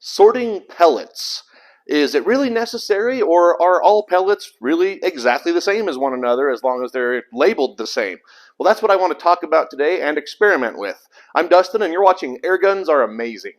Sorting pellets. Is it really necessary, or are all pellets really exactly the same as one another as long as they're labeled the same? Well, that's what I want to talk about today and experiment with. I'm Dustin, and you're watching Airguns Are Amazing.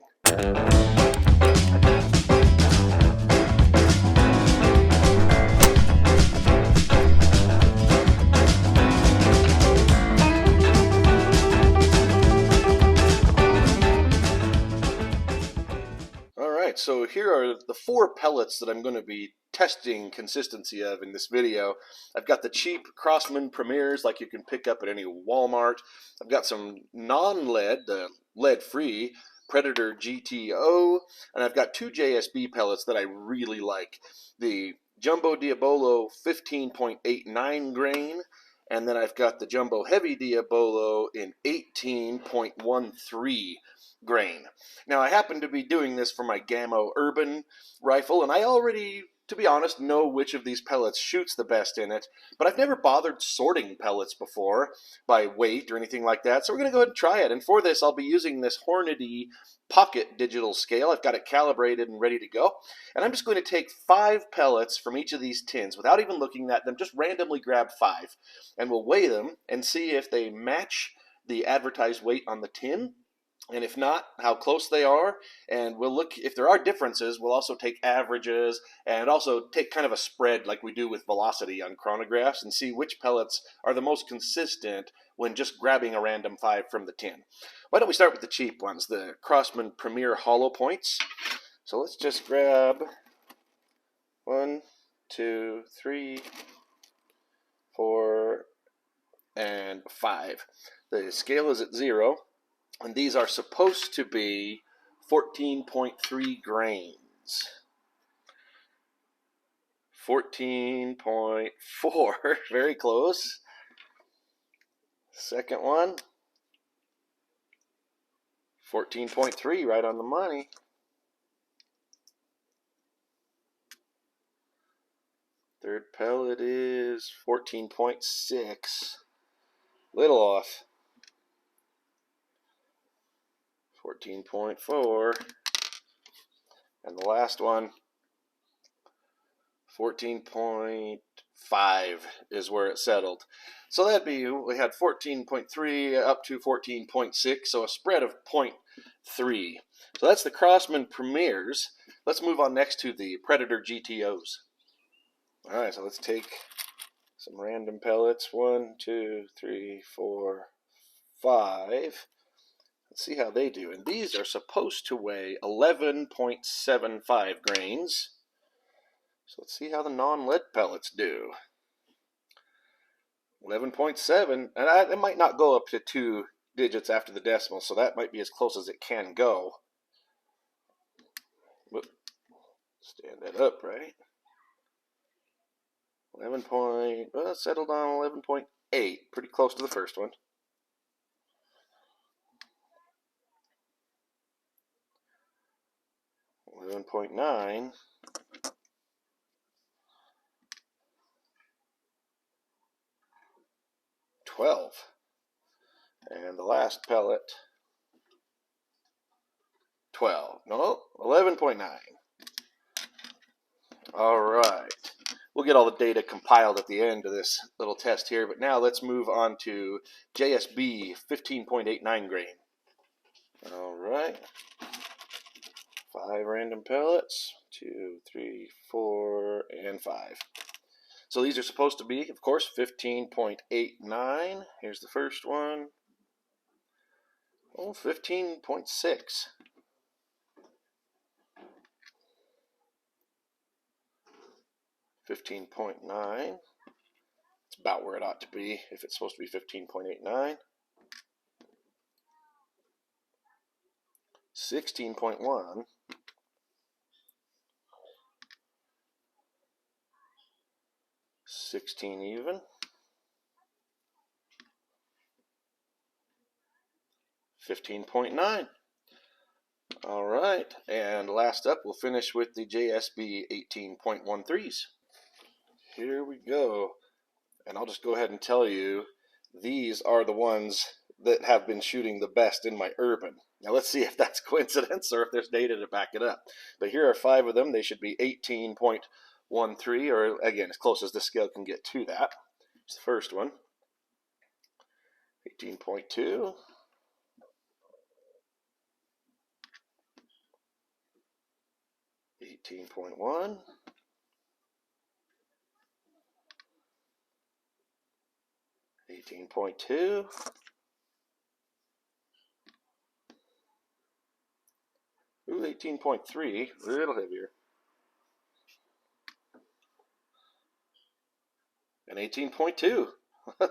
Alright, so here are the 4 pellets that I'm going to be testing consistency of in this video. I've got the cheap Crosman Premiers like you can pick up at any Walmart. I've got some non-lead, lead-free Predator GTO, and I've got 2 JSB pellets that I really like. The Jumbo Diabolo 15.89 grain, and then I've got the Jumbo Heavy Diabolo in 18.13 grain. Now, I happen to be doing this for my Gammo Urban rifle, and I already, to be honest, know which of these pellets shoots the best in it, but I've never bothered sorting pellets before by weight or anything like that, so we're going to go ahead and try it. And for this, I'll be using this Hornady Pocket digital scale. I've got it calibrated and ready to go, and I'm just going to take 5 pellets from each of these tins without even looking at them, just randomly grab 5, and we'll weigh them and see if they match the advertised weight on the tin. And if not, how close they are, and we'll look, if there are differences, we'll also take averages and also take kind of a spread like we do with velocity on chronographs and see which pellets are the most consistent when just grabbing a random 5 from the tin. Why don't we start with the cheap ones, the Crosman Premier Hollow Points. So let's just grab 1, 2, 3, 4, and 5. The scale is at 0. And these are supposed to be 14.3 grains. 14.4, very close. Second one, 14.3, right on the money. Third pellet is 14.6, little off. 14.4, and the last one, 14.5 is where it settled. So that'd be, we had 14.3 up to 14.6, so a spread of 0.3. So that's the Crosman Premiers. Let's move on next to the Predator GTOs. All right, so let's take some random pellets. 1, 2, 3, 4, 5. Let's see how they do. And these are supposed to weigh 11.75 grains. So let's see how the non-lead pellets do. 11.7, and it might not go up to 2 digits after the decimal, so that might be as close as it can go. Whoop. Stand that up, right? 11 point, well, settled on 11.8, pretty close to the first one. 11.9, 12, and the last pellet, 12, no, 11.9. All right, we'll get all the data compiled at the end of this little test here, but now let's move on to JSB 15.89 grain. All right. 5 random pellets, 2, 3, 4, and 5. So these are supposed to be, of course, 15.89. Here's the first one. Oh, 15.6. 15.9. It's about where it ought to be if it's supposed to be 15.89. 16.1. 16 even. 15.9. All right, and last up, we'll finish with the JSB 18.13s. Here we go, and I'll just go ahead and tell you, these are the ones that have been shooting the best in my Urban. Now let's see if that's coincidence or if there's data to back it up. But here are 5 of them. They should be 18.13, or again, as close as the scale can get to that. It's the first one. 18.2. 18.1. 18.2. Ooh, 18.3, a little heavier. And 18.2.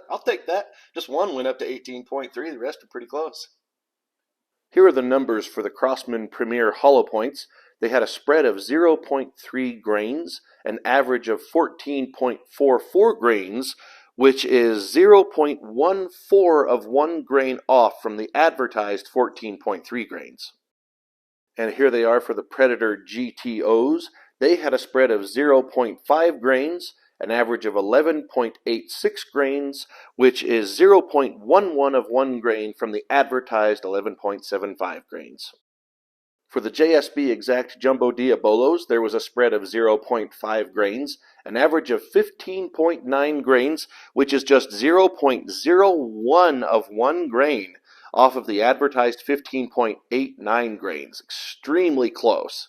I'll take that. Just one went up to 18.3, the rest are pretty close. Here are the numbers for the Crosman Premier Hollow Points. They had a spread of 0.3 grains, an average of 14.44 grains, which is 0.14 of 1 grain off from the advertised 14.3 grains. And here they are for the Predator GTOs. They had a spread of 0.5 grains, an average of 11.86 grains, which is 0.11 of 1 grain from the advertised 11.75 grains. For the JSB Exact Jumbo Diabolos, there was a spread of 0.5 grains, an average of 15.9 grains, which is just 0.01 of 1 grain off of the advertised 15.89 grains. Extremely close.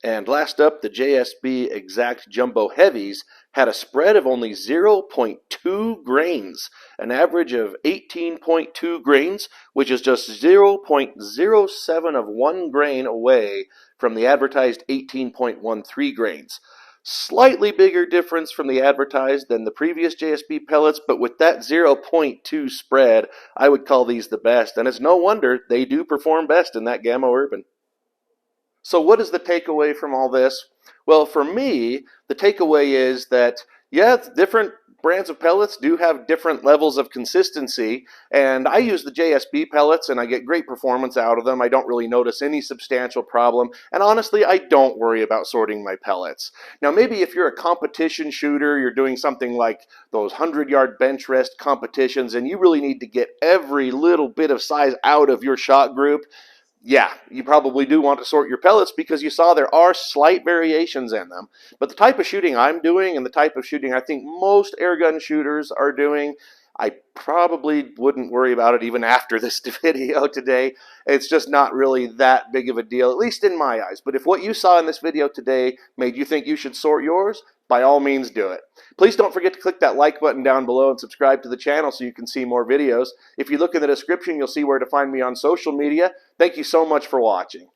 And last up, the JSB Exact Jumbo Heavies had a spread of only 0.2 grains, an average of 18.2 grains, which is just 0.07 of 1 grain away from the advertised 18.13 grains. Slightly bigger difference from the advertised than the previous JSB pellets, but with that 0.2 spread, I would call these the best, and it's no wonder they do perform best in that Gamma Urban. So what is the takeaway from all this? Well, for me, the takeaway is that, yeah, different brands of pellets do have different levels of consistency, and I use the JSB pellets and I get great performance out of them. I don't really notice any substantial problem, and honestly, I don't worry about sorting my pellets. Now, maybe if you're a competition shooter, you're doing something like those 100-yard bench rest competitions, and you really need to get every little bit of size out of your shot group, yeah, you probably do want to sort your pellets because you saw there are slight variations in them. But the type of shooting I'm doing and the type of shooting I think most airgun shooters are doing, I probably wouldn't worry about it even after this video today. It's just not really that big of a deal, at least in my eyes. But if what you saw in this video today made you think you should sort yours, by all means do it. Please don't forget to click that like button down below and subscribe to the channel so you can see more videos. If you look in the description, you'll see where to find me on social media. Thank you so much for watching.